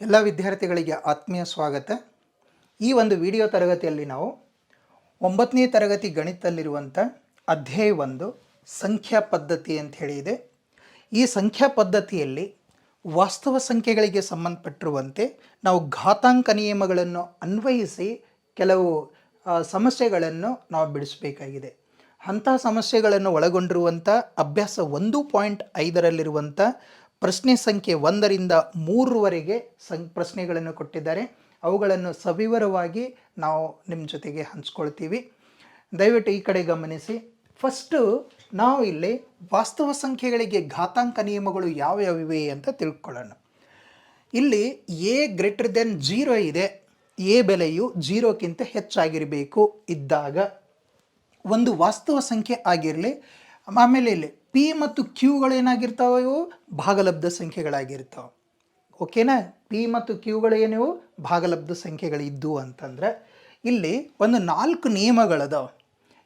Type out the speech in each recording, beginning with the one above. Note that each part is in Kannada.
ಎಲ್ಲ ವಿದ್ಯಾರ್ಥಿಗಳಿಗೆ ಆತ್ಮೀಯ ಸ್ವಾಗತ. ಈ ಒಂದು ವಿಡಿಯೋ ತರಗತಿಯಲ್ಲಿ ನಾವು 9ನೇ ತರಗತಿ ಗಣಿತದಲ್ಲಿರುವಂಥ ಅಧ್ಯಾಯ 1 ಸಂಖ್ಯಾ ಪದ್ಧತಿ ಅಂತ ಹೇಳಿದೆ. ಈ ಸಂಖ್ಯಾ ಪದ್ಧತಿಯಲ್ಲಿ ವಾಸ್ತವ ಸಂಖ್ಯೆಗಳಿಗೆ ಸಂಬಂಧಪಟ್ಟಿರುವಂತೆ ನಾವು ಘಾತಾಂಕ ನಿಯಮಗಳನ್ನು ಅನ್ವಯಿಸಿ ಕೆಲವು ಸಮಸ್ಯೆಗಳನ್ನು ನಾವು ಬಿಡಿಸಬೇಕಾಗಿದೆ. ಅಂಥ ಸಮಸ್ಯೆಗಳನ್ನು ಒಳಗೊಂಡಿರುವಂಥ ಅಭ್ಯಾಸ 1.5ರಲ್ಲಿರುವಂಥ ಪ್ರಶ್ನೆ ಸಂಖ್ಯೆ 1ರಿಂದ 3ರವರೆಗೆ ಪ್ರಶ್ನೆಗಳನ್ನು ಕೊಟ್ಟಿದ್ದಾರೆ. ಅವುಗಳನ್ನು ಸವಿವರವಾಗಿ ನಾವು ನಿಮ್ಮ ಜೊತೆಗೆ ಹಂಚ್ಕೊಳ್ತೀವಿ. ದಯವಿಟ್ಟು ಈ ಕಡೆ ಗಮನಿಸಿ. ಫಸ್ಟು ನಾವು ಇಲ್ಲಿ ವಾಸ್ತವ ಸಂಖ್ಯೆಗಳಿಗೆ ಘಾತಾಂಕ ನಿಯಮಗಳು ಯಾವ್ಯಾವಿವೆ ಅಂತ ತಿಳ್ಕೊಳ್ಳೋಣ. ಇಲ್ಲಿ a ಗ್ರೇಟರ್ ದೆನ್ 0 ಇದೆ. a ಬೆಲೆಯು 0ಕ್ಕಿಂತ ಹೆಚ್ಚಾಗಿರಬೇಕು ಇದ್ದಾಗ ಒಂದು ವಾಸ್ತವ ಸಂಖ್ಯೆ ಆಗಿರಲಿ. ಆಮೇಲೆ ಇಲ್ಲಿ ಪಿ ಮತ್ತು ಕ್ಯೂಗಳು ಏನಾಗಿರ್ತಾವೆ, ಇವು ಭಾಗಲಬ್ಧ ಸಂಖ್ಯೆಗಳಾಗಿರ್ತಾವೆ. ಓಕೆನಾ? ಪಿ ಮತ್ತು ಕ್ಯೂಗಳು ಏನಿವು ಭಾಗಲಬ್ಧ ಸಂಖ್ಯೆಗಳಿದ್ದು ಅಂತಂದ್ರೆ ಇಲ್ಲಿ ಒಂದು 4 ನಿಯಮಗಳದಾವೆ.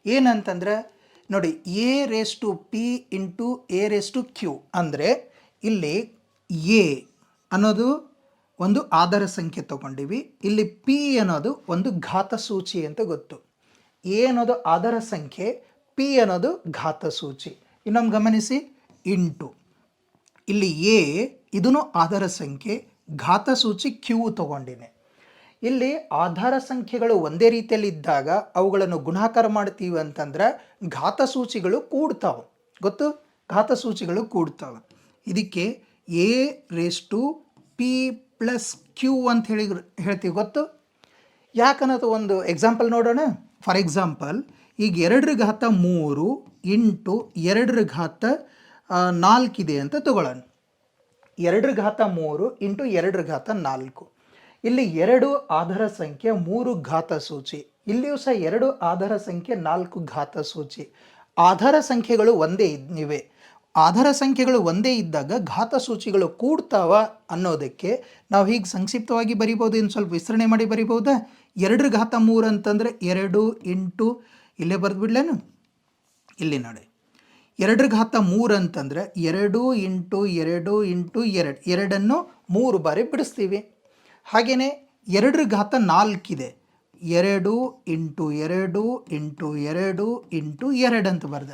ಏನಂತಂದ್ರೆ ನೋಡಿ, a raise to P into a raise to q ಅಂದರೆ ಇಲ್ಲಿ ಎ ಅನ್ನೋದು ಒಂದು ಆಧಾರ ಸಂಖ್ಯೆ ತಗೊಂಡಿವಿ. ಇಲ್ಲಿ ಪಿ ಅನ್ನೋದು ಒಂದು ಘಾತ ಸೂಚಿ ಅಂತ ಗೊತ್ತು. ಎ ಅನ್ನೋದು ಆಧಾರ ಸಂಖ್ಯೆ, ಪಿ ಅನ್ನೋದು ಘಾತ ಸೂಚಿ. ಇನ್ನೊಮ್ಮೆ ಗಮನಿಸಿ, ಇಂಟು ಇಲ್ಲಿ ಎ ಇದನ್ನು ಆಧಾರ ಸಂಖ್ಯೆ, ಘಾತ ಸೂಚಿ ಕ್ಯೂ ತಗೊಂಡಿನಿ. ಇಲ್ಲಿ ಆಧಾರ ಸಂಖ್ಯೆಗಳು ಒಂದೇ ರೀತಿಯಲ್ಲಿ ಇದ್ದಾಗ ಅವುಗಳನ್ನು ಗುಣಾಕಾರ ಮಾಡ್ತೀವಿ ಅಂತಂದ್ರೆ ಘಾತ ಸೂಚಿಗಳು ಕೂಡ್ತಾವೆ. ಗೊತ್ತು? ಘಾತ ಸೂಚಿಗಳು ಕೂಡ್ತಾವೆ. ಇದಕ್ಕೆ a raise to p plus q ಅಂತ ಹೇಳ್ತೀವಿ. ಗೊತ್ತು? ಯಾಕನ್ನೋದು ಒಂದು ಎಕ್ಸಾಂಪಲ್ ನೋಡೋಣ. ಫಾರ್ ಎಕ್ಸಾಂಪಲ್, ಈಗ 2⁻³ ಇಂಟು 2⁻4 ಇದೆ ಅಂತ ತಗೊಳ್ಳೋಣ. 2⁻³ ಇಂಟು 2⁻4. ಇಲ್ಲಿ 2 ಆಧಾರ ಸಂಖ್ಯೆ, 3 ಘಾತ ಸೂಚಿ. ಇಲ್ಲಿಯೂ ಸಹ 2 ಆಧಾರ ಸಂಖ್ಯೆ, 4 ಘಾತ ಸೂಚಿ. ಆಧಾರ ಸಂಖ್ಯೆಗಳು ಒಂದೇ ಇವೆ. ಆಧಾರ ಸಂಖ್ಯೆಗಳು ಒಂದೇ ಇದ್ದಾಗ ಘಾತ ಸೂಚಿಗಳು ಕೂಡ್ತಾವ ಅನ್ನೋದಕ್ಕೆ ನಾವು ಹೀಗೆ ಸಂಕ್ಷಿಪ್ತವಾಗಿ ಬರಿಬೋದು. ಇನ್ನು ಸ್ವಲ್ಪ ವಿಸ್ತರಣೆ ಮಾಡಿ ಬರಿಬೋದಾ? 2⁻³ ಅಂತಂದರೆ 2 ಇಂಟು, ಇಲ್ಲೇ ಬರೆದ್ಬಿಡ್ಲೇನು, ಇಲ್ಲಿ ನೋಡಿ, 2⁻³ ಅಂತಂದರೆ 2 ಇಂಟು 2 ಇಂಟು 2, 2ಅನ್ನು 3 ಬಾರಿ ಬಿಡಿಸ್ತೀವಿ. ಹಾಗೆಯೇ 2⁻4 ಇದೆ. 2 ಇಂಟು 2 ಇಂಟು 2 ಇಂಟು 2 ಅಂತ ಬರೆದ.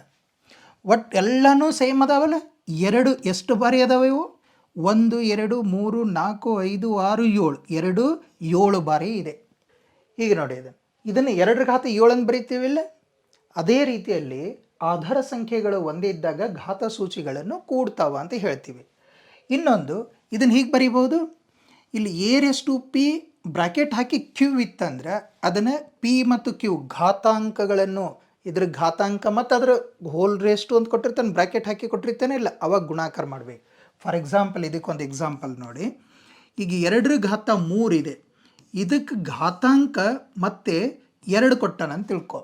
ಒಟ್ಟು ಎಲ್ಲನೂ ಸೇಮ್ ಅದಾವಲ್ಲ. 2 ಎಷ್ಟು ಬಾರಿ ಅದಾವೆ ಇವು? 1 2 3 4 5 6 7, 7 ಬಾರಿ ಇದೆ. ಹೀಗೆ ನೋಡಿ, ಇದನ್ನು 2⁻7 ಅಂತ ಬರೀತೀವಿಲ್ಲ. ಅದೇ ರೀತಿಯಲ್ಲಿ ಆಧಾರ ಸಂಖ್ಯೆಗಳು ಒಂದೇ ಇದ್ದಾಗ ಘಾತ ಸೂಚಿಗಳನ್ನು ಕೂಡ್ತಾವ ಅಂತ ಹೇಳ್ತೀವಿ. ಇನ್ನೊಂದು, ಇದನ್ನು ಹೀಗೆ ಬರೀಬೋದು. ಇಲ್ಲಿ a raise to p bracket ಹಾಕಿ ಕ್ಯೂ ಇತ್ತಂದ್ರೆ ಅದನ್ನು ಪಿ ಮತ್ತು ಕ್ಯೂ ಘಾತಾಂಕಗಳನ್ನು, ಇದ್ರ ಘಾತಾಂಕ ಮತ್ತು ಅದರ ಹೋಲ್ ರೇಸ್ ಟು ಅಂತ ಕೊಟ್ಟಿರ್ತಾನೆ, ಬ್ರಾಕೆಟ್ ಹಾಕಿ ಕೊಟ್ಟಿರ್ತಾನೆ, ಇಲ್ಲ ಅವಾಗ ಗುಣಾಕಾರ ಮಾಡಬೇಕು. ಫಾರ್ ಎಕ್ಸಾಂಪಲ್, ಇದಕ್ಕೊಂದು ಎಕ್ಸಾಂಪಲ್ ನೋಡಿ. ಈಗ 2⁻3 ಇದೆ. ಇದಕ್ಕೆ ಘಾತಾಂಕ ಮತ್ತೆ 2 ಕೊಟ್ಟಾನ ಅಂತ ತಿಳ್ಕೊ.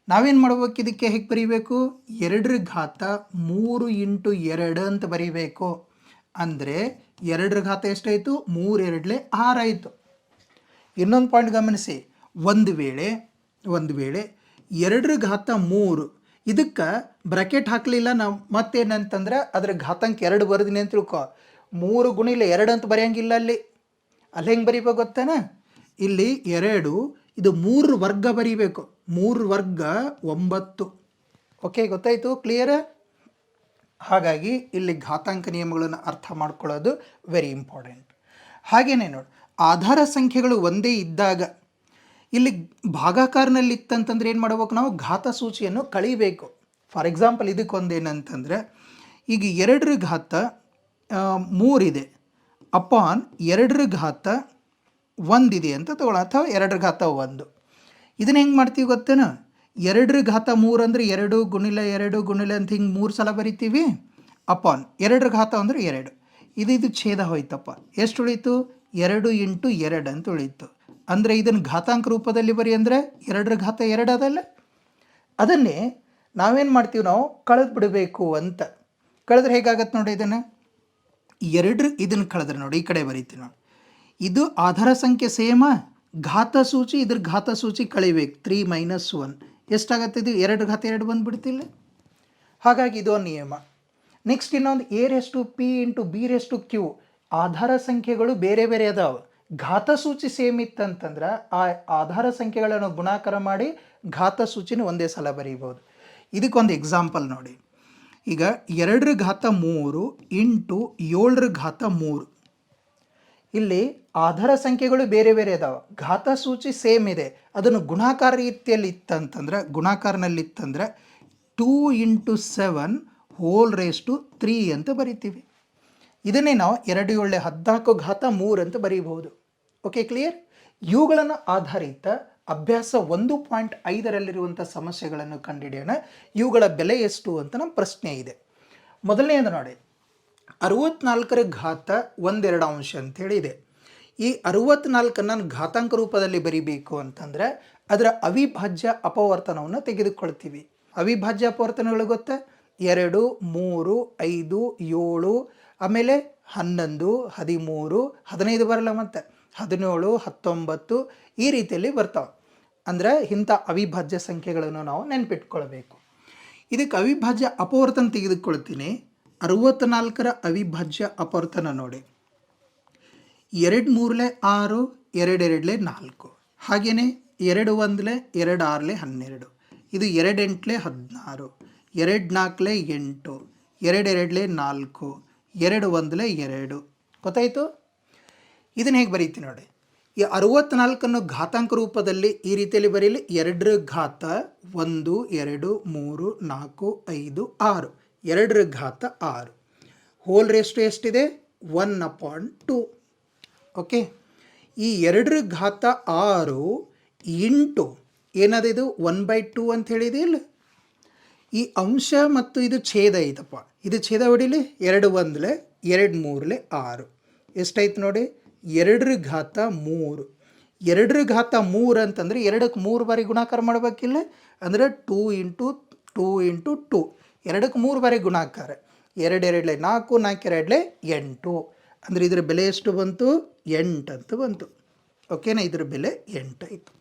ನಾವೇನು ಮಾಡ್ಬೇಕು? ಇದಕ್ಕೆ ಹೇಗೆ ಬರೀಬೇಕು? 2⁻3 ಇಂಟು 2 ಅಂತ ಬರೀಬೇಕು. ಅಂದರೆ 2 ಎಷ್ಟಾಯಿತು? 3 2 6 ಆಯಿತು. ಇನ್ನೊಂದು ಪಾಯಿಂಟ್ ಗಮನಿಸಿ. ಒಂದು ವೇಳೆ 2⁻3 ಇದಕ್ಕೆ ಬ್ರಾಕೆಟ್ ಹಾಕಲಿಲ್ಲ ನಾವು, ಮತ್ತೇನಂತಂದ್ರೆ ಅದರ ಘಾತಾಂಕ 2 ಬರೆದಿನಿ ಅಂತ ತಿಳ್ಕೊ. 3 ಗುಣಿಲೆ 2 ಅಂತ ಬರೆಯಂಗಿಲ್ಲ. ಅಲ್ಲಿ ಹೆಂಗೆ ಬರೀಬೇಕು ಗೊತ್ತಾನ? ಇಲ್ಲಿ 2 ಇದು 3 ವರ್ಗ ಬರೀಬೇಕು. 3 ವರ್ಗ 9. ಓಕೆ, ಗೊತ್ತಾಯಿತು? ಕ್ಲಿಯರ್? ಹಾಗಾಗಿ ಇಲ್ಲಿ ಘಾತಾಂಕ ನಿಯಮಗಳನ್ನು ಅರ್ಥ ಮಾಡ್ಕೊಳ್ಳೋದು ವೆರಿ ಇಂಪಾರ್ಟೆಂಟ್. ಹಾಗೇನೆ ನೋಡಿ, ಆಧಾರ ಸಂಖ್ಯೆಗಳು ಒಂದೇ ಇದ್ದಾಗ ಇಲ್ಲಿ ಭಾಗಾಕಾರನಲ್ಲಿ ಇತ್ತಂತಂದ್ರೆ ಏನು ಮಾಡ್ಬೇಕು? ನಾವು ಘಾತ ಸೂಚಿಯನ್ನು ಕಳಿಬೇಕು. ಫಾರ್ ಎಕ್ಸಾಂಪಲ್, ಇದಕ್ಕೊಂದೇನಂತಂದರೆ ಈಗ 2⁻3 ಇದೆ ಅಪಾನ್ 2⁻1 ಇದೆ ಅಂತ ತಗೊಳ್ಳೋ, ಅಥವಾ 2⁻1. ಇದನ್ನ ಹೆಂಗೆ ಮಾಡ್ತೀವಿ ಗೊತ್ತೇನ? 2⁻3 ಅಂದರೆ 2 ಗುಣಿಲೆ 2 ಗುಣಿಲೆ ಅಂತ ಹಿಂಗೆ 3 ಸಲ ಬರಿತೀವಿ. ಅಪಾನ್ 2⁻ ಅಂದರೆ 2. ಇದು ಛೇದ ಹೋಯ್ತಪ್ಪ. ಎಷ್ಟು ಉಳೀತು? 2 ಇಂಟು 2 ಅಂತ ಉಳೀತು. ಅಂದರೆ ಇದನ್ನು ಘಾತಾಂಕ ರೂಪದಲ್ಲಿ ಬರಿ ಅಂದರೆ 2⁻2 ಅದಲ್ಲ. ಅದನ್ನೇ ನಾವೇನು ಮಾಡ್ತೀವಿ? ನಾವು ಕಳೆದು ಬಿಡಬೇಕು ಅಂತ. ಕಳೆದ್ರೆ ಹೇಗಾಗತ್ತೆ ನೋಡಿ. ಇದನ್ನು ಕಳೆದ್ರೆ ನೋಡಿ, ಈ ಕಡೆ ಬರೀತೀವಿ ನೋಡಿ. ಇದು ಆಧಾರ ಸಂಖ್ಯೆ ಸೇಮ, ಘಾತ ಸೂಚಿ, ಇದ್ರ ಘಾತ ಸೂಚಿ ಕಳಿಬೇಕು. 3 - 1 ಎಷ್ಟಾಗತ್ತೆ? ಇದು 2⁻2 ಬಂದುಬಿಡ್ತಿಲ್ಲ. ಹಾಗಾಗಿ ಇದು ಒಂದು ನಿಯಮ. ನೆಕ್ಸ್ಟ್ ಇನ್ನೊಂದು, A raise to P into B raise to Q. ಆಧಾರ ಸಂಖ್ಯೆಗಳು ಬೇರೆ ಬೇರೆ ಅದಾವ, ಘಾತ ಸೂಚಿ ಸೇಮ್ ಇತ್ತಂತಂದ್ರೆ ಆ ಆಧಾರ ಸಂಖ್ಯೆಗಳನ್ನು ಗುಣಾಕಾರ ಮಾಡಿ ಘಾತ ಸೂಚಿನ ಒಂದೇ ಸಲ ಬರೀಬೋದು. ಇದಕ್ಕೊಂದು ಎಕ್ಸಾಂಪಲ್ ನೋಡಿ. ಈಗ 2⁻³ ಇಂಟು 7⁻3. ಇಲ್ಲಿ ಆಧಾರ ಸಂಖ್ಯೆಗಳು ಬೇರೆ ಬೇರೆ ಅದಾವ, ಘಾತ ಸೂಚಿ ಸೇಮ್ ಇದೆ. ಅದನ್ನು ಗುಣಾಕಾರ ರೀತಿಯಲ್ಲಿ ಗುಣಾಕಾರನಲ್ಲಿತ್ತಂದ್ರೆ 2 × 7 3 ಅಂತ ಬರಿತೀವಿ. ಇದನ್ನೇ ನಾವು 2 7 14⁻³ ಅಂತ ಬರೀಬಹುದು. Okay, clear? ಇವುಗಳನ್ನು ಆಧಾರಿತ ಅಭ್ಯಾಸ 1.5ರಲ್ಲಿರುವಂಥ ಸಮಸ್ಯೆಗಳನ್ನು ಕಂಡುಹಿಡಿಯೋಣ. ಇವುಗಳ ಬೆಲೆ ಎಷ್ಟು ಅಂತ ನಮ್ಮ ಪ್ರಶ್ನೆ ಇದೆ. ಮೊದಲನೆಯದು ನೋಡಿ, 64ರ ಘಾತ 1/2 ಅಂತೇಳಿ ಇದೆ. ಈ 64 ಘಾತಾಂಕ ರೂಪದಲ್ಲಿ ಬರಿಬೇಕು ಅಂತಂದರೆ ಅದರ ಅವಿಭಾಜ್ಯ ಅಪವರ್ತನವನ್ನು ತೆಗೆದುಕೊಳ್ತೀವಿ. ಅವಿಭಾಜ್ಯ ಅಪವರ್ತನಗಳು ಗೊತ್ತಾ? 2 3 5 7, ಆಮೇಲೆ 11 13 15 ಬರಲ್ಲ, ಮತ್ತು 17 19 ಈ ರೀತಿಯಲ್ಲಿ ಬರ್ತಾವೆ. ಅಂದರೆ ಇಂಥ ಅವಿಭಾಜ್ಯ ಸಂಖ್ಯೆಗಳನ್ನು ನಾವು ನೆನಪಿಟ್ಕೊಳ್ಬೇಕು. ಇದಕ್ಕೆ ಅವಿಭಾಜ್ಯ ಅಪವರ್ತನ ತೆಗೆದುಕೊಳ್ತೀನಿ. 64ರ ಅವಿಭಾಜ್ಯ ಅಪವರ್ತನ ನೋಡಿ, 2 3 6, 2 2 4, ಹಾಗೆಯೇ 2 1 2 6 12, ಇದು 2 8 16, 2 4 8, 2 2 4, 2 1 2. ಗೊತ್ತಾಯಿತು? ಇದನ್ನು ಹೇಗೆ ಬರೀತೀನಿ ನೋಡಿ. ಈ 64 ಘಾತಾಂಕ ರೂಪದಲ್ಲಿ ಈ ರೀತಿಯಲ್ಲಿ ಬರೀಲಿ. 2 ಘಾತ 1 2 3 4 5 6, 2 ಘಾತ 6, ಹೋಲ್ ರೇಷ್ಟು ಎಷ್ಟಿದೆ? 1/2. ಓಕೆ, ಈ 2 ಘಾತ 6 ಇಂಟು ಏನದ, ಇದು 1/2 ಅಂತ ಹೇಳಿದೆ ಇಲ್ಲ. ಈ ಅಂಶ ಮತ್ತು ಇದು ಛೇದ ಐತಪ್ಪ, ಇದು ಛೇದ ಹೊಡಿಲಿ. 2 1 2 3 6 ಎಷ್ಟಾಯ್ತು ನೋಡಿ? 2 ಘಾತ 3. 2 ಘಾತ 3 ಅಂತಂದರೆ 2ಕ್ಕೆ 3 ಬಾರಿ ಗುಣಾಕಾರ ಮಾಡಬೇಕಿಲ್ಲ, ಅಂದರೆ 2 × 2 × 2, 2ಕ್ಕೆ 3 ಬಾರಿ ಗುಣಾಕಾರ. 2 2 4, 4 2 8, ಅಂದರೆ ಇದರ ಬೆಲೆ ಎಷ್ಟು ಬಂತು? 8 ಅಂತ ಬಂತು. ಓಕೆನಾ? ಇದರ ಬೆಲೆ 8 ಆಯಿತು.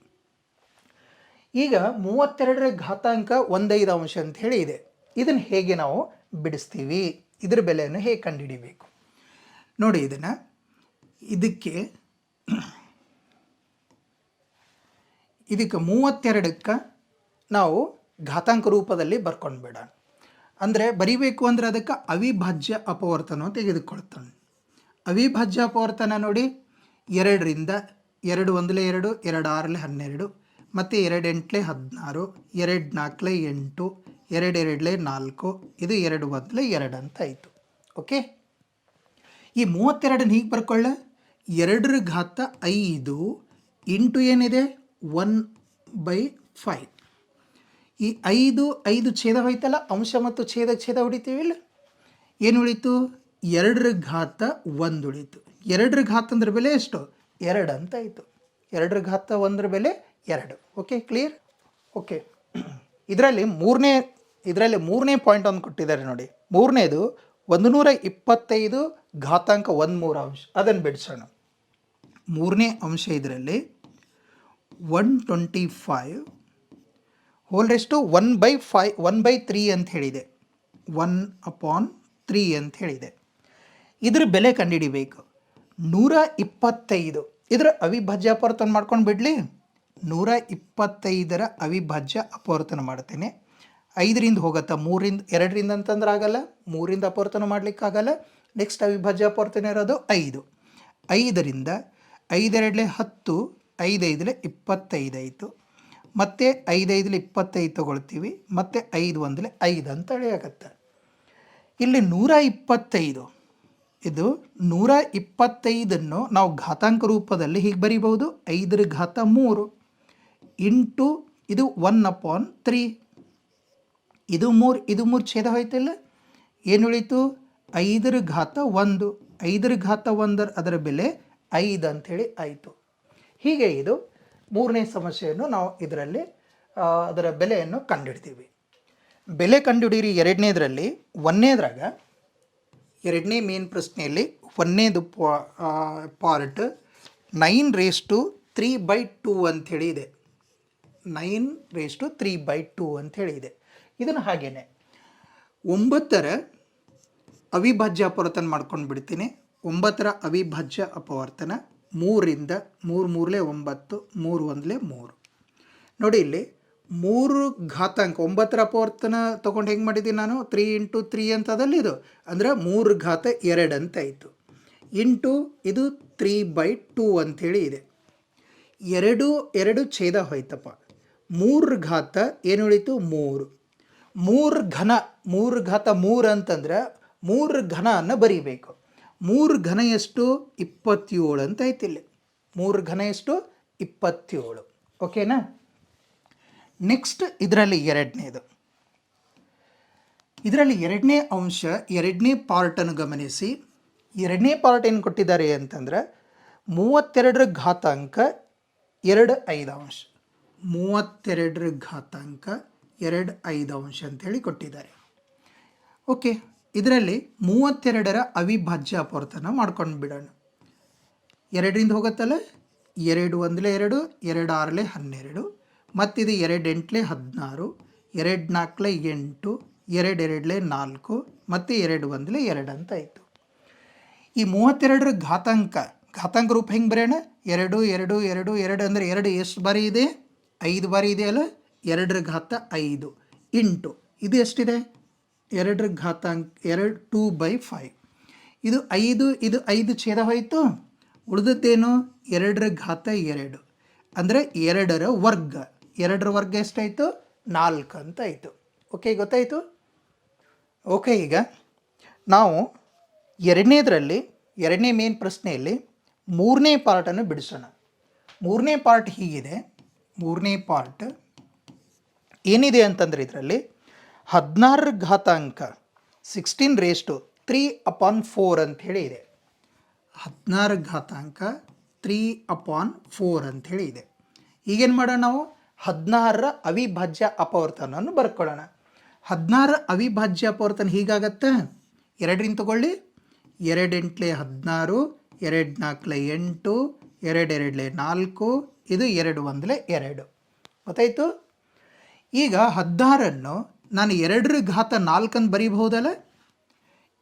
ಈಗ 32ರ ಘಾತಾಂಕ 1/5 ಅಂತ ಹೇಳಿ ಇದೆ. ಇದನ್ನು ಹೇಗೆ ನಾವು ಬಿಡಿಸ್ತೀವಿ? ಇದರ ಬೆಲೆಯನ್ನು ಹೇಗೆ ಕಂಡುಹಿಡಿಬೇಕು ನೋಡಿ. ಇದಕ್ಕೆ 32ಕ್ಕೆ ನಾವು ಘಾತಾಂಕ ರೂಪದಲ್ಲಿ ಬರ್ಕೊಂಡು ಬಿಡೋಣ. ಅಂದರೆ ಬರಿಬೇಕು ಅಂದರೆ ಅದಕ್ಕೆ ಅವಿಭಾಜ್ಯ ಅಪವರ್ತನ ತೆಗೆದುಕೊಳ್ತಾನೆ. ಅವಿಭಾಜ್ಯ ಅಪವರ್ತನ ನೋಡಿ, 2ರಿಂದ 2 1 2, 2 6 12, ಮತ್ತು 2 8 16, 2 4 8, 2 2 4, ಇದು 2 1 2 ಅಂತ ಆಯಿತು. ಓಕೆ, ಈ 32 ಹೀಗೆ ಬರ್ಕೊಳ್ಳ. 2 ಘಾತ 5 ಇಂಟು ಏನಿದೆ? 1/5. ಈ 5 ಛೇದ ಹೋಯ್ತಲ್ಲ, ಅಂಶ ಮತ್ತು ಛೇದ ಹೊಡಿತೀವಿ ಇಲ್ಲ. ಏನು ಉಳಿತು? 2 ಘಾತ 1 ಉಳಿತು. 2 ಘಾತ ಅಂದ್ರೆ ಬೆಲೆ ಎಷ್ಟು? 2 ಅಂತ ಆಯಿತು. 2 ಘಾತ 1 ಬೆಲೆ 2. Okay, clear? ಓಕೆ, ಇದರಲ್ಲಿ ಮೂರನೇ ಪಾಯಿಂಟ್ ಒಂದು ಕೊಟ್ಟಿದ್ದಾರೆ ನೋಡಿ. ಮೂರನೇದು 125 ಘಾತಾಂಕ 1/3. ಅದನ್ನು ಬಿಡಿಸೋಣ. ಮೂರನೇ ಅಂಶ ಇದರಲ್ಲಿ 125 ಹೋಲ್ ರೇಷ್ಟು 1/3 ಅಂತ ಹೇಳಿದೆ. 1/3 ಅಂತ ಹೇಳಿದೆ. ಇದ್ರ ಬೆಲೆ ಕಂಡುಹಿಡಿಬೇಕು. 125 ಇದರ ಅವಿಭಾಜ್ಯ ಅಪವರ್ತನ ಮಾಡ್ಕೊಂಡು ಬಿಡಲಿ. 125ರ ಅವಿಭಾಜ್ಯ ಅಪವರ್ತನ ಮಾಡ್ತೇನೆ. 5ರಿಂದ ಹೋಗುತ್ತಾ, 2ರಿಂದ ಅಂತಂದ್ರೆ ಆಗಲ್ಲ, 3ರಿಂದ ಅಪವರ್ತನ ಮಾಡಲಿಕ್ಕಾಗಲ್ಲ. ನೆಕ್ಸ್ಟ್ ಅವಿಭಾಜ್ಯ ಅಪವರ್ತನ ಇರೋದು 5. 5ರಿಂದ 5 2 10, 5 5 25 ಆಯಿತು. ಮತ್ತು 5 5 25 ತೊಗೊಳ್ತೀವಿ, ಮತ್ತು 5 1 5 ಅಂತ ಹೇಳಾಗತ್ತೆ. ಇಲ್ಲಿ 125, ಇದು 125ನ್ನು ನಾವು ಘಾತಾಂಕ ರೂಪದಲ್ಲಿ ಹೀಗೆ ಬರಿಬಹುದು. 5 ಘಾತ 3 ಇಂಟು ಇದು 1/3. ಇದು 3 ಛೇದ ಹೋಯ್ತಿಲ್ಲ. ಏನು ಉಳಿತು? 5 ಘಾತ 1. 5 ಘಾತ 1 ಅದರ ಬೆಲೆ 5 ಅಂಥೇಳಿ ಆಯಿತು. ಹೀಗೆ ಇದು ಮೂರನೇ ಸಮಸ್ಯೆಯನ್ನು ನಾವು ಇದರಲ್ಲಿ ಅದರ ಬೆಲೆಯನ್ನು ಕಂಡುಹಿಡ್ತೀವಿ. ಬೆಲೆ ಕಂಡುಹಿಡಿಯಿರಿ. ಎರಡನೇದರಲ್ಲಿ, ಎರಡನೇ ಮೇನ್ ಪ್ರಶ್ನೆಯಲ್ಲಿ ಒಂದನೇದು ಪಾರ್ಟ್ 9⁵3/2 ಅಂಥೇಳಿ ಇದೆ. 9⁵3/2 ಅಂಥೇಳಿ ಇದೆ. ಇದನ್ನು ಹಾಗೇನೆ 9ರ ಅವಿಭಾಜ್ಯ ಅಪವರ್ತನ ಮಾಡ್ಕೊಂಡು ಬಿಡ್ತೀನಿ. 9ರ ಅವಿಭಾಜ್ಯ ಅಪವರ್ತನ 3ರಿಂದ 3 ಮೂರಲೆ 9 3 ಒಂದಲೆ 3. ನೋಡಿ ಇಲ್ಲಿ 3 ಘಾತಾಂಕ 9ರ ಅಪವರ್ತನ ತೊಗೊಂಡು ಹೆಂಗೆ ಮಾಡಿದ್ದೀನಿ ನಾನು 3 × 3 ಅಂತ ಅದಲ್ಲಿ ಇದು ಅಂದರೆ 3 ಘಾತ 2 ಅಂತ ಆಯಿತು. ಇಂಟು ಇದು 3/2 ಅಂಥೇಳಿ ಇದೆ. 2 ಛೇದ ಹೋಯ್ತಪ್ಪ. 3 ಘಾತ ಏನು ಉಳಿತು 3. 3 ಘನ 3 ಘಾತ 3 ಅಂತಂದ್ರೆ 3 ಘನ ಅನ್ನು ಬರೀಬೇಕು. 3 ಘನ ಎಷ್ಟು 27 ಅಂತ ಆಯ್ತು ಇಲ್ಲಿ. 3 ಘನ ಎಷ್ಟು 27. ಓಕೆನಾ. ನೆಕ್ಸ್ಟ್ ಇದರಲ್ಲಿ ಎರಡನೇದು. ಇದರಲ್ಲಿ ಎರಡನೇ ಅಂಶ ಎರಡನೇ ಪಾರ್ಟನ್ನು ಗಮನಿಸಿ. ಎರಡನೇ ಪಾರ್ಟ್ ಏನು ಕೊಟ್ಟಿದ್ದಾರೆ ಅಂತಂದ್ರೆ 32ರ ಘಾತಾಂಕ 2 5/. 32ರ ಘಾತಾಂಕ 2 5/, ಅಂಥೇಳಿ ಕೊಟ್ಟಿದ್ದಾರೆ. ಓಕೆ, ಇದರಲ್ಲಿ 32ರ ಅವಿಭಾಜ್ಯ ಅಪವರ್ತನ ಮಾಡ್ಕೊಂಡು ಬಿಡೋಣ. 2ರಿಂದ ಹೋಗುತ್ತಲ್ಲ, 2 ಒಂದಲೆ 2, 2 6ಲೆ 12, ಮತ್ತಿದು 2 8ಲೆ 16, 2 4ಲೆ 8, 2 2ಲೆ 4, ಮತ್ತು 2 1ಲೆ 2 ಅಂತ ಆಯಿತು. ಈ 32ರ ಘಾತಾಂಕ ರೂಪ ಹೆಂಗೆ ಬರೆಯೋಣ? 2 2 2 2 ಅಂದರೆ 2 ಎಷ್ಟು ಬಾರಿ ಇದೆ? 5 ಬಾರಿ ಇದೆಯಲ್ಲ. 2ರ ಘಾತ 5 ಇಂಟು ಇದು ಎಷ್ಟಿದೆ? 2ರ ಘಾತಾಂಕ 2/5. ಇದು 5, ಇದು 5 ಛೇದ ಹೋಯಿತು. ಉಳಿದದ್ದೇನು? 2ರ ಘಾತ 2 ಅಂದರೆ 2ರ ವರ್ಗ. 2ರ ವರ್ಗ ಎಷ್ಟಾಯಿತು? 4 ಅಂತ ಆಯಿತು. ಓಕೆ, ಗೊತ್ತಾಯಿತು? ಓಕೆ, ಈಗ ನಾವು ಎರಡನೇ ಮೇನ್ ಪ್ರಶ್ನೆಯಲ್ಲಿ 3ನೇ ಪಾರ್ಟನ್ನು ಬಿಡಿಸೋಣ. 3ನೇ ಪಾರ್ಟ್ ಹೀಗಿದೆ. 3ನೇ ಪಾರ್ಟ್ ಏನಿದೆ ಅಂತಂದರೆ ಇದರಲ್ಲಿ 16ರ ಘಾತಾಂಕ 16⁻³ ಅಂಥೇಳಿ ಇದೆ. 16ರ ಘಾತಾಂಕ 3/4 ಅಂಥೇಳಿ ಇದೆ. ಈಗೇನು ಮಾಡೋಣ ನಾವು? 16ರ ಅವಿಭಾಜ್ಯ ಅಪವರ್ತನವನ್ನು ಬರ್ಕೊಳ್ಳೋಣ. 16ರ ಅವಿಭಾಜ್ಯ ಅಪವರ್ತನ ಹೀಗಾಗತ್ತೆ. 2ರಿಂದ ತಗೊಳ್ಳಿ. 2 8ಲೆ 16, 2 4ಲೆ 8, 2 2ಲೆ 4, ಇದು 2 1ಲೆ 2. ಗೊತ್ತಾಯಿತು? ಈಗ 16ಅನ್ನು ನಾನು 2ರ ಘಾತ 4 ಅಂತ ಬರೀಬಹುದಲ್ಲ.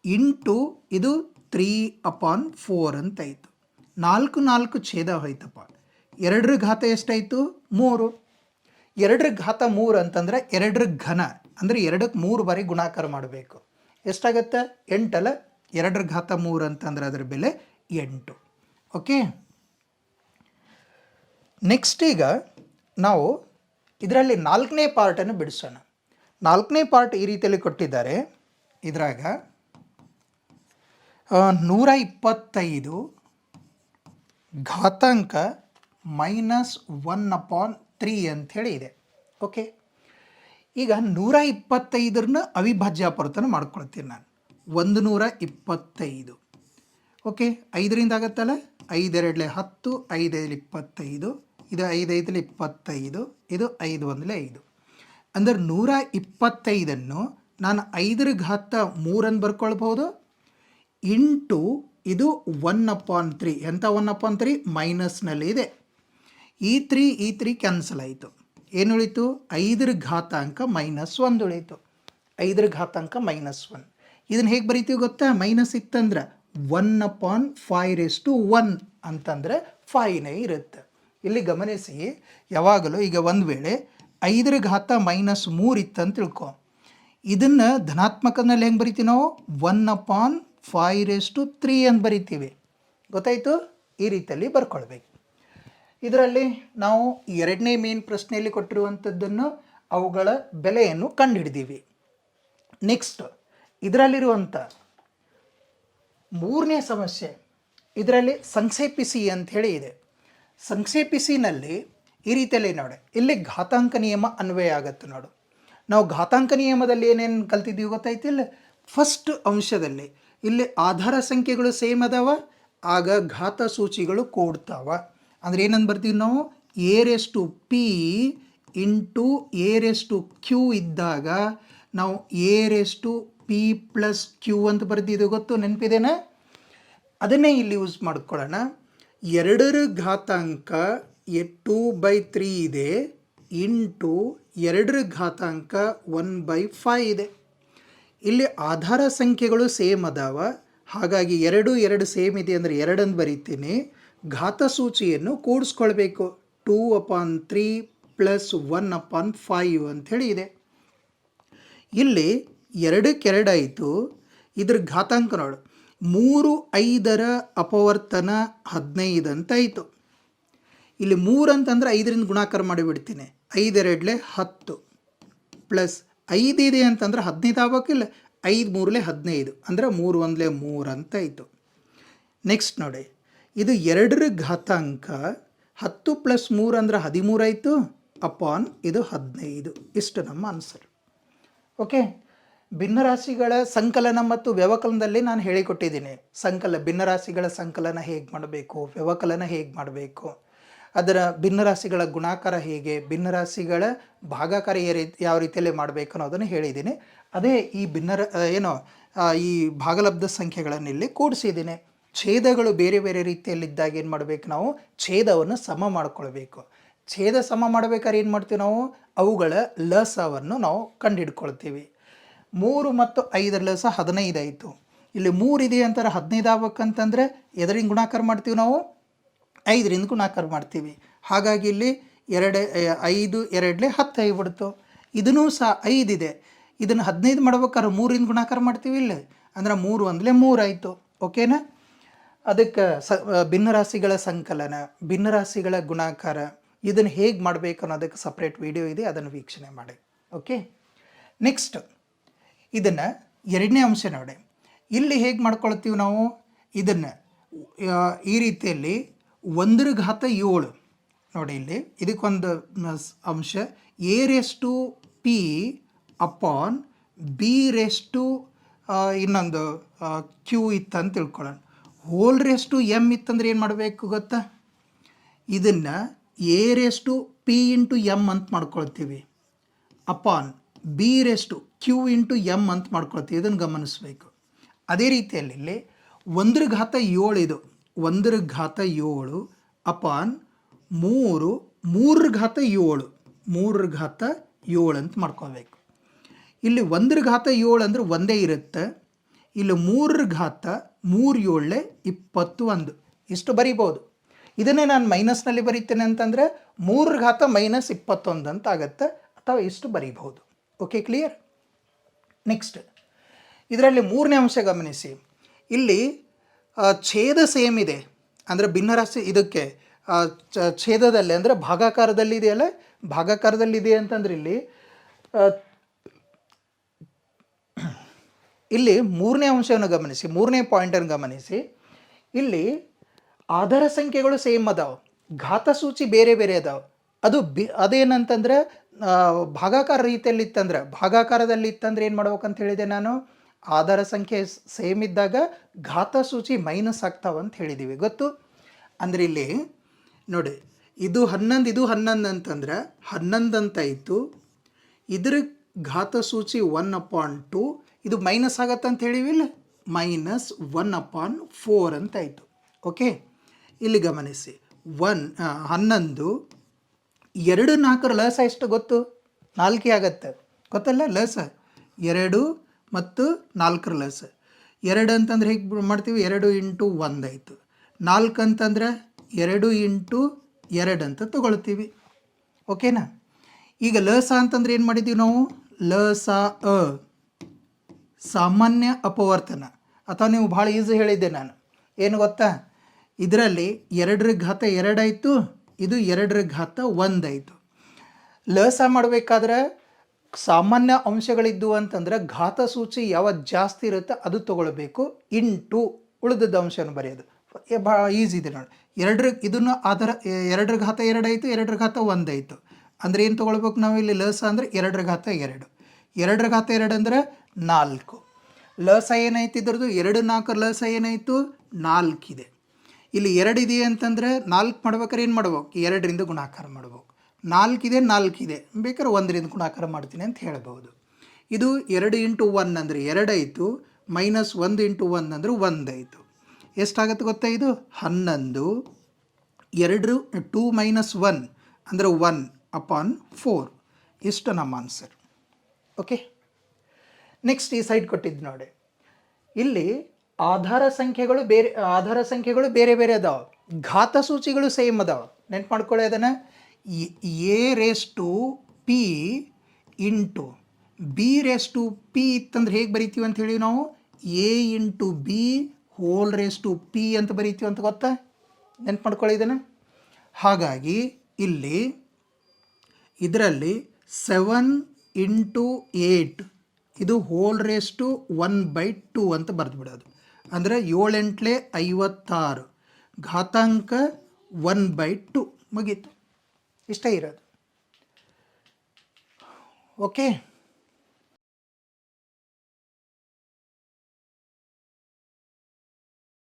ಇಂಟು ಇದು 3/4 ಅಂತಾಯಿತು. 4 4 ಛೇದ ಹೋಯ್ತಪ್ಪ. 2ರ ಘಾತ ಎಷ್ಟಾಯಿತು? 3. 2ರ ಘಾತ 3 ಅಂತಂದರೆ 2ರ ಘನ ಅಂದರೆ 2ಕ್ಕೆ 3 ಬಾರಿ ಗುಣಾಕಾರ ಮಾಡಬೇಕು. ಎಷ್ಟಾಗತ್ತೆ? 8 ಅಲ್ಲ. 2ರ ಘಾತ 3 ಅಂತಂದರೆ ಅದರ ಬೆಲೆ 8. ಓಕೆ, ನೆಕ್ಸ್ಟ್ ಈಗ ನಾವು ಇದರಲ್ಲಿ 4ನೇ ಪಾರ್ಟನ್ನು ಬಿಡಿಸೋಣ. 4ನೇ ಪಾರ್ಟ್ ಈ ರೀತಿಯಲ್ಲಿ ಕೊಟ್ಟಿದ್ದಾರೆ. ಇದ್ರಾಗ 125 ಘಾತಾಂಕ -1/3 ಅಂಥೇಳಿ ಇದೆ. ಓಕೆ, ಈಗ 125ರನ್ನ ಅವಿಭಾಜ್ಯ ಅಪವರ್ತನ ಮಾಡ್ಕೊಳ್ತೀನಿ ನಾನು. 125. ಓಕೆ, 5ರಿಂದ ಆಗತ್ತಲ್ಲ. 5 2ಲೆ 10, 5 5ಲೆ 25, ಇದು 5 5ಲೆ 25, ಇದು 5 1ಲೆ 5. ಅಂದರೆ 125ಅನ್ನು ನಾನು 5ರ ಘಾತ 3 ಅಂತ ಬರ್ಕೊಳ್ಬೋದು. ಇಂಟು ಇದು 1/3. ಎಂಥ 1/3? ಮೈನಸ್ನಲ್ಲಿ ಇದೆ. ಈ 3 ಕ್ಯಾನ್ಸಲ್ ಆಯಿತು. ಏನು ಉಳಿತು? 5ರ ಘಾತಾಂಕ -1 ಉಳಿತು. 5ರ ಘಾತಾಂಕ -1. ಇದನ್ನು ಹೇಗೆ ಬರಿತೀವಿ ಗೊತ್ತಾ? ಮೈನಸ್ ಇತ್ತಂದ್ರೆ 1/5⁻1 ಅಂತಂದರೆ 5ನೇ ಇರುತ್ತೆ. ಇಲ್ಲಿ ಗಮನಿಸಿ, ಯಾವಾಗಲೂ ಈಗ ಒಂದು ವೇಳೆ 5ರ ಘಾತ -3 ಇತ್ತಂತ ತಿಳ್ಕೊ. ಇದನ್ನು ಧನಾತ್ಮಕದಲ್ಲಿ ಹೆಂಗೆ ಬರಿತೀವಿ ನಾವು? 1/5⁻3 ಅಂತ ಬರಿತೀವಿ. ಗೊತ್ತಾಯಿತು? ಈ ರೀತಿಯಲ್ಲಿ ಬರ್ಕೊಳ್ಬೇಕು. ಇದರಲ್ಲಿ ನಾವು ಎರಡನೇ ಮೇನ್ ಪ್ರಶ್ನೆಯಲ್ಲಿ ಕೊಟ್ಟಿರುವಂಥದ್ದನ್ನು ಅವುಗಳ ಬೆಲೆಯನ್ನು ಕಂಡುಹಿಡಿದೀವಿ. ನೆಕ್ಸ್ಟ್ ಇದರಲ್ಲಿರುವಂಥ 3ನೇ ಸಮಸ್ಯೆ, ಇದರಲ್ಲಿ ಸಂಕ್ಷೇಪಿಸಿ ಅಂಥೇಳಿ ಇದೆ. ಸಂಕ್ಷೇಪಿಸಿನಲ್ಲಿ ಈ ರೀತಿಯಲ್ಲಿ ನೋಡಿ, ಇಲ್ಲಿ ಘಾತಾಂಕ ನಿಯಮ ಅನ್ವಯ ಆಗುತ್ತೆ ನೋಡು. ನಾವು ಘಾತಾಂಕ ನಿಯಮದಲ್ಲಿ ಏನೇನು ಕಲ್ತಿದ್ದೀವಿ ಗೊತ್ತಾಯ್ತಿಲ್ಲ? ಫಸ್ಟ್ ಅಂಶದಲ್ಲಿ ಇಲ್ಲಿ ಆಧಾರ ಸಂಖ್ಯೆಗಳು ಸೇಮ್ ಅದಾವ, ಆಗ ಘಾತ ಸೂಚಿಗಳು ಕೂಡ್ತಾವ. ಅಂದರೆ ಏನಂದು ಬರ್ತೀವಿ ನಾವು? a⁻p ಇಂಟು a⁻q ಇದ್ದಾಗ ನಾವು a⁻p+q ಅಂತ ಬರ್ತಿದ್ದೀವಿ. ಗೊತ್ತು? ನೆನಪಿದೆನಾ? ಅದನ್ನೇ ಇಲ್ಲಿ ಯೂಸ್ ಮಾಡ್ಕೊಳ್ಳೋಣ. 2ರ ಘಾತಾಂಕ 2/3 ಇದೆ ಇಂಟು 2ರ ಘಾತಾಂಕ 1/5 ಇದೆ. ಇಲ್ಲಿ ಆಧಾರ ಸಂಖ್ಯೆಗಳು ಸೇಮ್ ಅದಾವ, ಹಾಗಾಗಿ 2 2 ಸೇಮ್ ಇದೆ ಅಂದರೆ 2 ಬರೀತೀನಿ. ಘಾತಸೂಚಿಯನ್ನು ಕೂಡಿಸ್ಕೊಳ್ಬೇಕು. 2/3 ಪ್ಲಸ್ 1/5 ಅಂಥೇಳಿ ಇದೆ. ಇಲ್ಲಿ 2ಕ್ಕೆ 2 ಆಯಿತು. ಇದ್ರ ಘಾತಾಂಕ ನೋಡು, 3 5ರ ಅಪವರ್ತನ 15 ಅಂತ ಆಯಿತು. ಇಲ್ಲಿ 3 ಅಂತಂದರೆ 5ರಿಂದ ಗುಣಾಕಾರ ಮಾಡಿಬಿಡ್ತೀನಿ. 5 2 10 ಪ್ಲಸ್ 5 ಇದೆ ಅಂತಂದ್ರೆ 15 ಆಗಬೇಕಿಲ್ಲ. 5 3 15 ಅಂದರೆ 3 1 3 ಅಂತ ಆಯಿತು. ನೆಕ್ಸ್ಟ್ ನೋಡಿ, ಇದು 2ರ ಘಾತಾಂಕ 10 ಪ್ಲಸ್ 3 ಅಂದರೆ 13 ಆಯಿತು, ಅಪಾನ್ ಇದು 15. ಇಷ್ಟು ನಮ್ಮ ಆನ್ಸರ್. ಓಕೆ, ಭಿನ್ನರಾಶಿಗಳ ಸಂಕಲನ ಮತ್ತು ವ್ಯವಕಲನದಲ್ಲಿ ನಾನು ಹೇಳಿಕೊಟ್ಟಿದ್ದೀನಿ. ಭಿನ್ನರಾಶಿಗಳ ಸಂಕಲನ ಹೇಗೆ ಮಾಡಬೇಕು, ವ್ಯವಕಲನ ಹೇಗೆ ಮಾಡಬೇಕು, ಅದರ ಭಿನ್ನರಾಶಿಗಳ ಗುಣಾಕಾರ ಹೇಗೆ, ಭಿನ್ನರಾಶಿಗಳ ಭಾಗಾಕಾರ ಯಾವ ರೀತಿಯಲ್ಲಿ ಮಾಡಬೇಕು ಅನ್ನೋದನ್ನು ಹೇಳಿದ್ದೀನಿ. ಅದೇ ಈ ಈ ಭಾಗಲಬ್ಧ ಸಂಖ್ಯೆಗಳನ್ನು ಇಲ್ಲಿ ಕೂಡಿಸಿದ್ದೀನಿ. ಛೇದಗಳು ಬೇರೆ ಬೇರೆ ರೀತಿಯಲ್ಲಿದ್ದಾಗ ಏನು ಮಾಡಬೇಕು, ನಾವು ಛೇದವನ್ನು ಸಮ ಮಾಡಿಕೊಳ್ಬೇಕು. ಛೇದ ಸಮ ಮಾಡಬೇಕಾದ್ರೆ ಏನು ಮಾಡ್ತೀವಿ ನಾವು, ಅವುಗಳ ಲಸವನ್ನು ನಾವು ಕಂಡುಹಿಡ್ಕೊಳ್ತೀವಿ. 3 ಮತ್ತು 5ರ ಲಸ 15 ಆಯಿತು. ಇಲ್ಲಿ 3 ಇದೆ ಅಂತಾರೆ 15 ಆಗ್ಬೇಕಂತಂದರೆ ಎದರಿಂದ ಗುಣಾಕಾರ ಮಾಡ್ತೀವಿ ನಾವು, 5ರಿಂದ ಗುಣಾಕಾರ ಮಾಡ್ತೀವಿ. ಹಾಗಾಗಿ ಇಲ್ಲಿ 5 2 10 ಆಗಿಬಿಡ್ತು. ಇದನ್ನೂ ಸಹ 5 ಇದೆ, ಇದನ್ನು 15 ಮಾಡ್ಬೇಕಾದ್ರೆ 3ರಿಂದ ಗುಣಾಕಾರ ಮಾಡ್ತೀವಿ. ಇಲ್ಲ ಅಂದ್ರೆ 3 1 3 ಆಯಿತು. ಓಕೆನಾ? ಅದಕ್ಕೆ ಭಿನ್ನರಾಶಿಗಳ ಸಂಕಲನ, ಭಿನ್ನರಾಶಿಗಳ ಗುಣಾಕಾರ ಇದನ್ನು ಹೇಗೆ ಮಾಡಬೇಕು ಅನ್ನೋದಕ್ಕೆ ಸಪ್ರೇಟ್ ವಿಡಿಯೋ ಇದೆ, ಅದನ್ನು ವೀಕ್ಷಣೆ ಮಾಡಿ. ಓಕೆ, ನೆಕ್ಸ್ಟ್ ಇದನ್ನು 2ನೇ ಅಂಶ ನೋಡಿ. ಇಲ್ಲಿ ಹೇಗೆ ಮಾಡ್ಕೊಳ್ತೀವಿ ನಾವು ಇದನ್ನು, ಈ ರೀತಿಯಲ್ಲಿ 1/7 ನೋಡಿ. ಇಲ್ಲಿ ಇದಕ್ಕೊಂದು ಅಂಶ a⁻p ಅಪಾನ್ b⁻, ಇನ್ನೊಂದು q ಇತ್ತು ಅಂತ ತಿಳ್ಕೊಳ್ಳೋಣ. ಹೋಲ್⁻m ಇತ್ತಂದ್ರೆ ಏನು ಮಾಡಬೇಕು ಗೊತ್ತಾ, ಇದನ್ನು a⁻p × m ಅಂತ ಮಾಡ್ಕೊಳ್ತೀವಿ, ಅಪಾನ್ b⁻q × m ಅಂತ ಮಾಡ್ಕೊಳ್ತೀವಿ. ಇದನ್ನು ಗಮನಿಸಬೇಕು. ಅದೇ ರೀತಿಯಲ್ಲಿ ಇಲ್ಲಿ 1/7 ಇದು 1/7 ಅಪಾನ್ 3/7 ಅಂತ ಮಾಡ್ಕೋಬೇಕು. ಇಲ್ಲಿ 1/7 ಅಂದರೆ ಒಂದೇ ಇರುತ್ತೆ. ಇಲ್ಲಿ 3/3 21 ಇಷ್ಟು ಬರಿಬೋದು. ಇದನ್ನೇ ನಾನು ಮೈನಸ್ನಲ್ಲಿ ಬರೀತೇನೆ ಅಂತಂದರೆ 3 - 21 ಅಂತ ಆಗುತ್ತೆ, ಅಥವಾ ಇಷ್ಟು ಬರೀಬಹುದು. Okay, clear? ನೆಕ್ಸ್ಟ್ ಇದರಲ್ಲಿ 3ನೇ ಅಂಶ ಗಮನಿಸಿ. ಇಲ್ಲಿ ಛೇದ ಸೇಮ್ ಇದೆ ಅಂದರೆ ಭಿನ್ನರಾಶಿ ಇದಕ್ಕೆ ಛೇದದಲ್ಲಿ ಅಂದರೆ ಭಾಗಾಕಾರದಲ್ಲಿ ಇದೆಯಲ್ಲ, ಭಾಗಾಕಾರದಲ್ಲಿದೆ ಅಂತಂದ್ರೆ ಇಲ್ಲಿ 3ನೇ ಅಂಶವನ್ನು ಗಮನಿಸಿ, 3ನೇ ಪಾಯಿಂಟನ್ನು ಗಮನಿಸಿ. ಇಲ್ಲಿ ಆಧಾರ ಸಂಖ್ಯೆಗಳು ಸೇಮ್ ಅದಾವೆ, ಘಾತಸೂಚಿ ಬೇರೆ ಬೇರೆ ಅದಾವೆ. ಅದು ಅದೇನಂತಂದ್ರೆ ಭಾಗಾಕಾರ ರೀತಿಯಲ್ಲಿ ಇತ್ತಂದ್ರೆ, ಭಾಗಾಕಾರದಲ್ಲಿ ಇತ್ತಂದ್ರೆ ಏನು ಮಾಡ್ಬೇಕಂತ ಹೇಳಿದೆ ನಾನು, ಆಧಾರ ಸಂಖ್ಯೆ ಸೇಮ್ ಇದ್ದಾಗ ಘಾತಸೂಚಿ ಮೈನಸ್ ಆಗ್ತಾವಂತ ಹೇಳಿದ್ದೀವಿ, ಗೊತ್ತು? ಅಂದರೆ ಇಲ್ಲಿ ನೋಡಿ, ಇದು 11 ಇದು 11 ಅಂತಂದ್ರೆ 11 ಅಂತಾಯಿತು. ಇದ್ರ ಘಾತಸೂಚಿ 1/2, ಇದು ಮೈನಸ್ ಆಗತ್ತಂತ ಹೇಳಿವಿಲ್ಲ, -1/4 ಅಂತಾಯಿತು. ಓಕೆ, ಇಲ್ಲಿ ಗಮನಿಸಿ. 11 2 4 ಲಸ ಎಷ್ಟು ಗೊತ್ತು? 4 ಆಗತ್ತೆ, ಗೊತ್ತಲ್ಲ? ಲಸ 2 ಮತ್ತು 4 ಲಸ 2 ಅಂತಂದ್ರೆ ಹೇಗೆ ಮಾಡ್ತೀವಿ, 2 × 1 ಆಯಿತು. 4 ಅಂತಂದ್ರೆ 2 × 2 ಅಂತ ತಗೊಳ್ತೀವಿ. ಓಕೆನಾ? ಈಗ ಲಸ ಅಂತಂದ್ರೆ ಏನು ಮಾಡಿದ್ದೀವಿ ನಾವು, ಲಸ ಸಾಮಾನ್ಯ ಅಪವರ್ತನ, ಅಥವಾ ನೀವು ಭಾಳ ಈಸಿ ಹೇಳಿದ್ದೆ ನಾನು, ಏನು ಗೊತ್ತಾ, ಇದರಲ್ಲಿ 2/2 ಆಯಿತು, ಇದು 2/1 ಆಯಿತು. ಲಸ ಮಾಡಬೇಕಾದ್ರೆ ಸಾಮಾನ್ಯ ಅಂಶಗಳಿದ್ದು ಅಂತಂದ್ರೆ ಘಾತಸೂಚಿ ಯಾವ ಜಾಸ್ತಿ ಇರುತ್ತೆ ಅದು ತಗೊಳ್ಬೇಕು, ಇಂಟು ಉಳಿದದ್ದು ಅಂಶವನ್ನು ಬರೆಯೋದು. ಭಾಳ ಈಸಿ ಇದೆ ನೋಡಿ. ಇದನ್ನು ಆಧಾರ 2/2 ಆಯಿತು, 2/1 ಆಯಿತು. ಅಂದರೆ ಏನು ತೊಗೊಳ್ಬೇಕು ನಾವು ಇಲ್ಲಿ ಲಸ ಅಂದರೆ 2/2. 2/2 ಅಂದರೆ 4. ಲಸ ಏನಾಯ್ತು ಇದ್ರದ್ದು, 2 4 ಲಸ ಏನಾಯಿತು, 4 ಇದೆ. ಇಲ್ಲಿ 2 ಇದೆ ಅಂತಂದರೆ 4 ಮಾಡ್ಬೇಕಾದ್ರೆ ಏನು ಮಾಡ್ಬೇಕು, 2ರಿಂದ ಗುಣಾಕಾರ ಮಾಡ್ಬೇಕು. 4 ಇದೆ, 4 ಇದೆ, ಬೇಕಾದ್ರೆ 1ರಿಂದ ಗುಣಾಕಾರ ಮಾಡ್ತೀನಿ ಅಂತ ಹೇಳ್ಬೋದು. ಇದು 2 × 1 ಅಂದರೆ 2 ಆಯಿತು, -1 × 1 ಅಂದರೆ 1 ಆಯಿತು. ಎಷ್ಟಾಗುತ್ತೆ ಗೊತ್ತಾ, ಇದು 11. 2 -1 ಅಂದರೆ 1/4. ಇಷ್ಟು ನಮ್ಮ ಆನ್ಸರ್. ಓಕೆ, ನೆಕ್ಸ್ಟ್ ಈ ಸೈಡ್ ಕೊಟ್ಟಿದ್ದು ನೋಡಿ. ಇಲ್ಲಿ ಆಧಾರ ಸಂಖ್ಯೆಗಳು ಬೇರೆ ಬೇರೆ ಅದಾವ, ಘಾತ ಸೂಚಿಗಳು ಸೇಮ್ ಅದಾವ. ನೆನ್ಪು ಮಾಡ್ಕೊಳ್ಳಿ ಅದನ್ನು. A raise to P into B raise to p ಇತ್ತಂದ್ರೆ ಹೇಗೆ ಬರಿತೀವಿ ಅಂತ ಹೇಳಿ ನಾವು a into b whole raise to p ಅಂತ ಬರಿತೀವಿ ಅಂತ ಗೊತ್ತಾ? ನೆನ್ಪು ಮಾಡ್ಕೊಳ್ಳಿ ಇದನ್ನು. ಹಾಗಾಗಿ ಇಲ್ಲಿ ಇದರಲ್ಲಿ 7 ಇಂಟು 8 ಇದು ಹೋಲ್ ರೇಸ್ ಟು 1/2 ಅಂತ ಬರೆದು ಬಿಡೋದು. ಅಂದರೆ 7 8 56 ಘಾತಾಂಕ 1/2 ಮುಗೀತು. ಇಷ್ಟೇ ಇರೋದು. ಓಕೆ.